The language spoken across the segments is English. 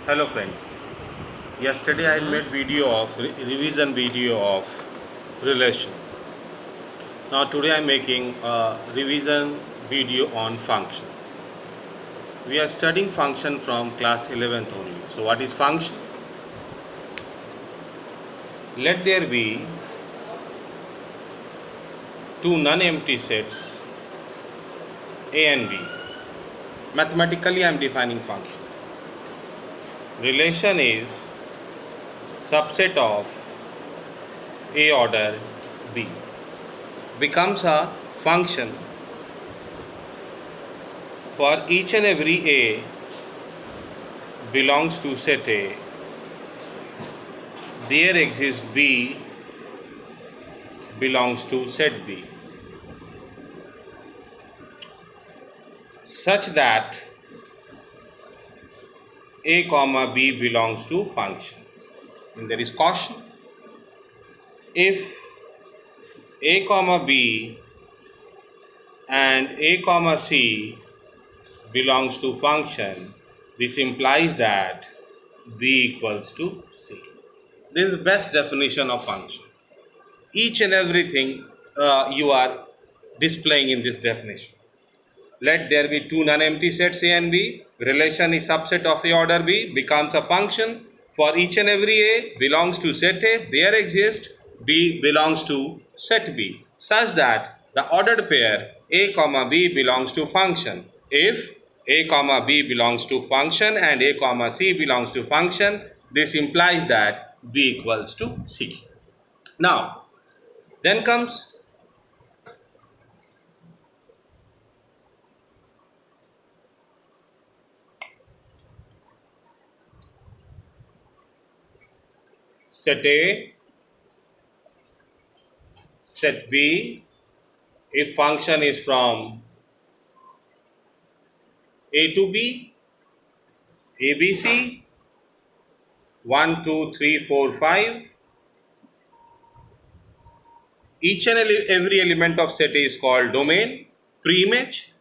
Hello friends. Yesterday I made video of revision video of relation. Now today I am making a revision video on function. We are studying function from class 11th only. So what is function? Let there be two non-empty sets A and B. Mathematically I am defining function. Relation is subset of A order B. Becomes a function for each and every A belongs to set A. There exists B belongs to set B, such that A comma B belongs to function. And there is caution. If A comma B and A comma C belongs to function, this implies that B equals to C. This is the best definition of function. Each and everything you are displaying in this definition. Let there be two non-empty sets A and B. Relation is subset of A order B, becomes a function for each and every A belongs to set A. There exists B belongs to set B, such that the ordered pair A comma B belongs to function. If A comma B belongs to function and A comma C belongs to function, this implies that B equals to C. Now, then comes set A, set B. If function is from A to B, ABC, 1, 2, 3, 4, 5. Each and every element of set A is called domain, pre-image,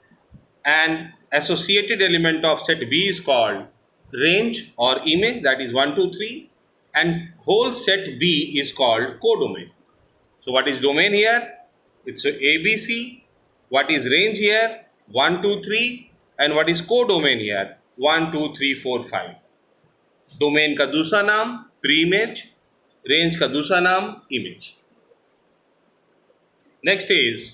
and associated element of set B is called range or image, that is 1, 2, 3, and whole set B is called codomain. So what is domain here? It's ABC. What is range here? 1, 2, 3. And what is codomain here? 1, 2, 3, 4, 5. Domain का दूसरा नाम pre image, range का दूसरा नाम image. Next is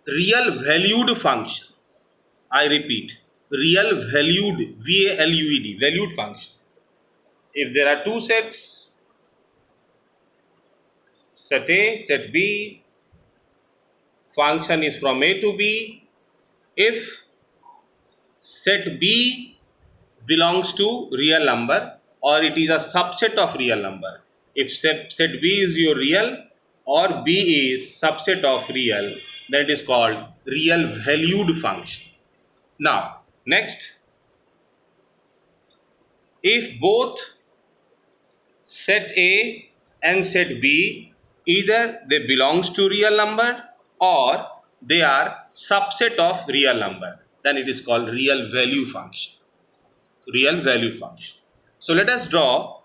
real valued function. I repeat, real valued, VALUED, valued function. If there are two sets, set A, set B, function is from A to B. If set B belongs to real number or it is a subset of real number. If set B is your real or B is subset of real, that is called real valued function. Now, next, if both set A and set B either they belongs to real number or they are subset of real number, then it is called real value function. Real value function. So let us draw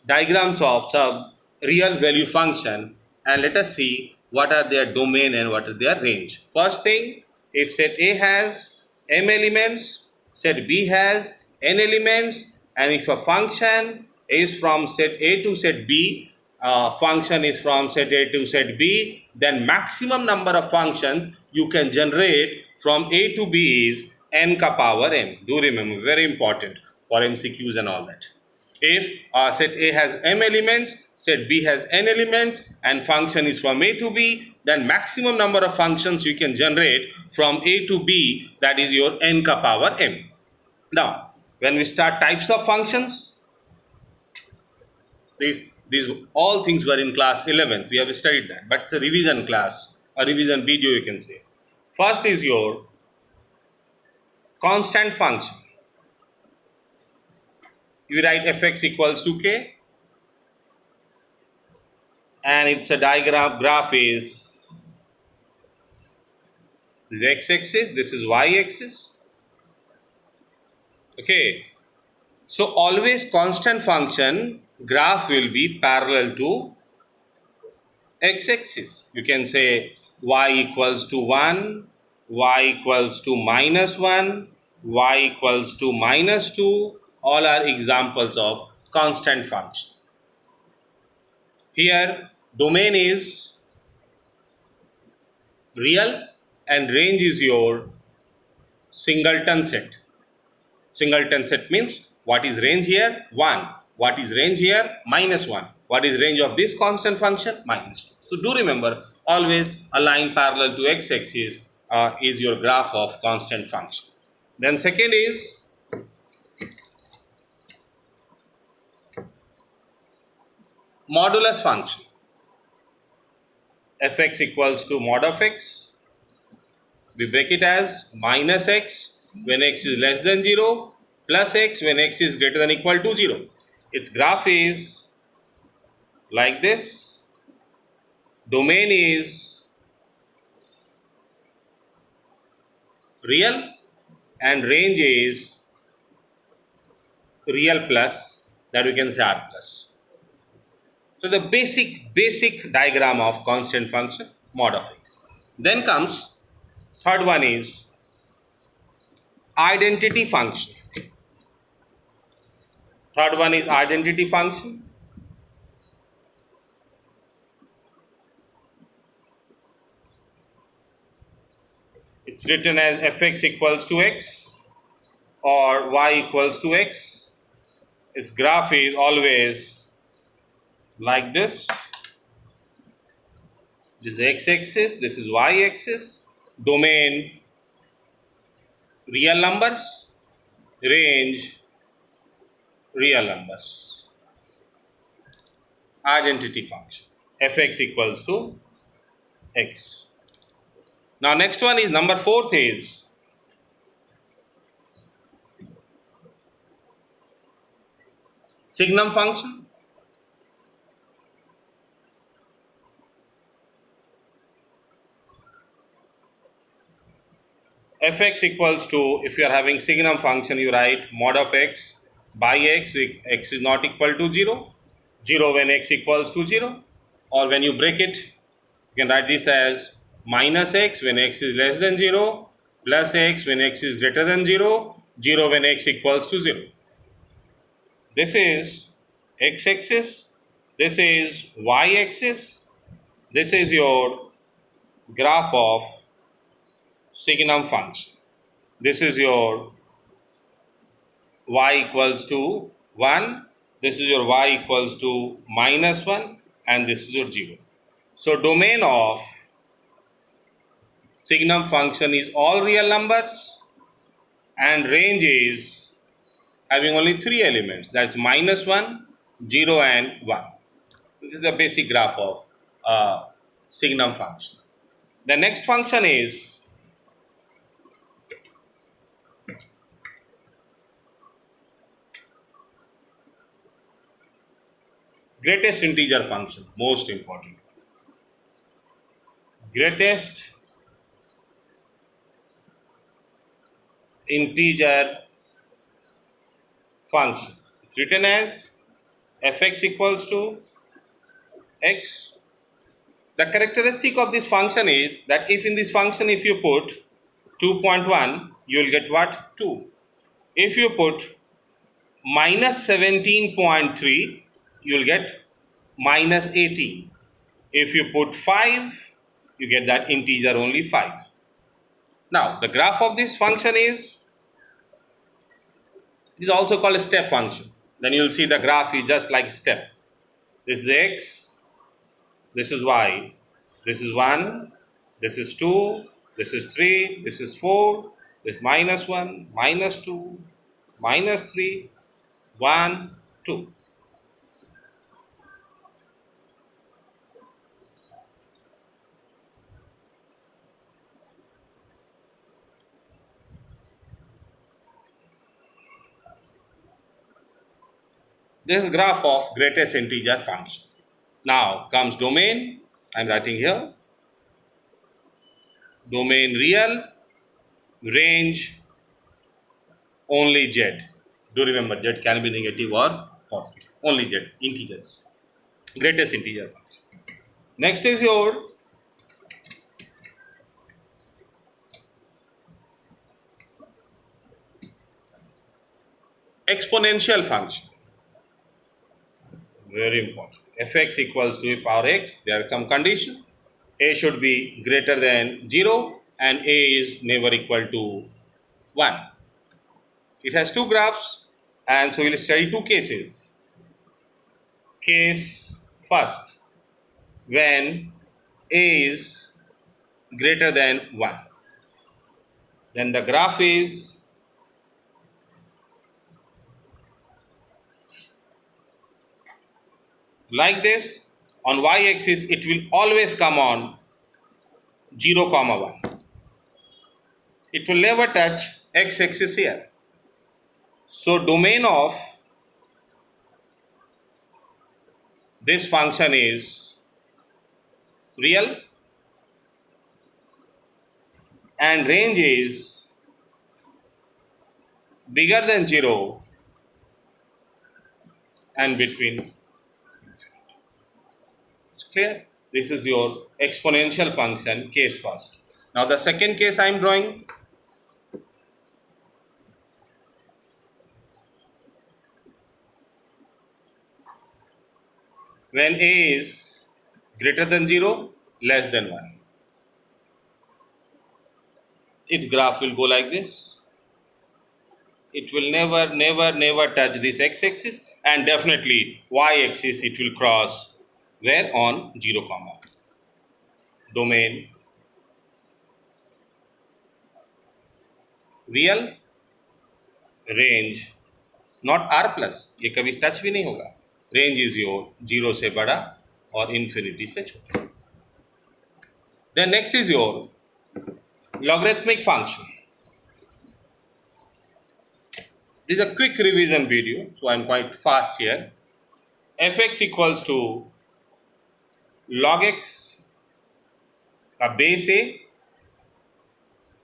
diagrams of some real value function and let us see what are their domain and what are their range. First thing, if set A has m elements, set B has n elements, and if a function is from set A to set B, function is from set A to set B, then maximum number of functions you can generate from A to B is n ka power m. Do remember, very important for MCQs and all that. If set A has m elements, set B has n elements, and function is from A to B, then maximum number of functions you can generate from A to B, that is your n ka power m. Now, when we start types of functions, these all things were in class 11th. We have studied that, but it's a revision class, a revision video you can say. First is your constant function. You write fx equals to k, and it's a diagram, graph is This is x-axis, this is y-axis. Okay. So always constant function graph will be parallel to x-axis. You can say y equals to 1, y equals to -1, y equals to -2. All are examples of constant function. Here domain is real and range is your singleton set. Singleton set means what is range here? 1. What is range here? -1. What is range of this constant function? -2. So do remember, always a line parallel to x-axis is your graph of constant function. Then second is modulus function. Fx equals to mod of x. We break it as minus x when x is less than 0 plus x when x is greater than equal to 0. Its graph is like this. Domain is real and range is real plus, that we can say r plus. So the basic diagram of constant function mod of x. Then comes third one is identity function. Third one is identity function. It's written as fx equals to x or y equals to x. Its graph is always like this. This is x-axis, this is y-axis. Domain real numbers, range real numbers. Identity function fx equals to x. Now next one is number fourth is signum function. Fx equals to, if you are having signum function, you write mod of x by x, x is not equal to 0, 0 when x equals to 0, or when you break it, you can write this as minus x when x is less than 0, plus x when x is greater than 0, 0 when x equals to 0. This is x-axis, this is y-axis, this is your graph of signum function. This is your y equals to 1, this is your y equals to -1, and this is your 0. So domain of signum function is all real numbers and range is having only 3 elements, that's -1, 0 and 1. This is the basic graph of signum function. The next function is greatest integer function, most important. Greatest integer function. It's written as fx equals to x. The characteristic of this function is that if in this function if you put 2.1, you will get what? 2. If you put minus 17.3, you will get minus 18. If you put 5, you get that integer only 5. Now the graph of this function is, it is also called a step function. Then you will see the graph is just like step. This is x, this is y, this is 1, this is 2, this is 3, this is 4, this is -1, -2, -3, 1, 2. This is graph of greatest integer function. Now comes domain, I am writing here. domain real, range only Z. Do remember, Z can be negative or positive. Only Z, integers, greatest integer function. Next is your exponential function. Very important. Fx equals to a power x. There are some conditions. A should be greater than 0 and A is never equal to 1. It has two graphs, and so we will study two cases. Case first, when A is greater than 1. Then the graph is like this. On y-axis, it will always come on 0, 1. It will never touch x-axis here. So domain of this function is real and range is bigger than 0 and between. It's clear? This is your exponential function case first. Now the second case I am drawing. When A is greater than 0, less than 1. Its graph will go like this. It will never touch this x-axis, and definitely y-axis it will cross where on 0, domain real, range not r plus, ये कभी touch भी नहीं होगा. Range is your 0 से बड़ा और infinity से छोटा. Then next is your logarithmic function. This is a quick revision video, so I am quite fast here. Fx equals to log x का base a.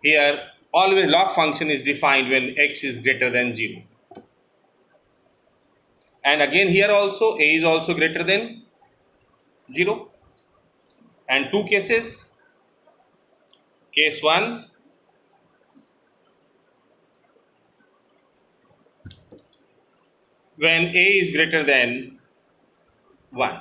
Here always log function is defined when x is greater than 0. And again here also a is also greater than 0. And two cases. Case 1, when a is greater than 1.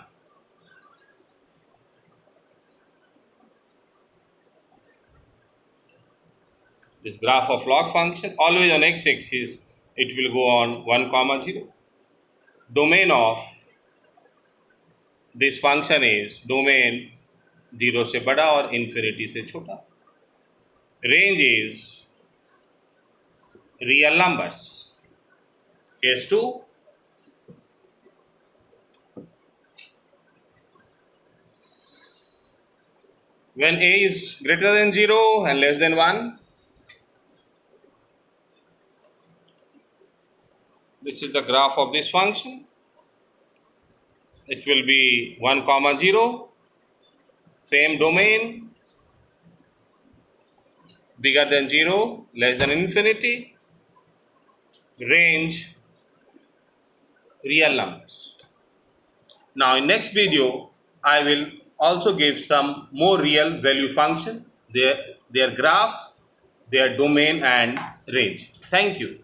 This graph of log function, always on x-axis, it will go on 1, 0. Domain of this function is domain 0 से बड़ा और infinity से छोटा. Range is real numbers. Case 2, when a is greater than 0 and less than 1. This is the graph of this function. It will be 1, 0, same domain, bigger than 0, less than infinity, range real numbers. Now in next video, I will also give some more real value function, their graph, their domain and range. Thank you.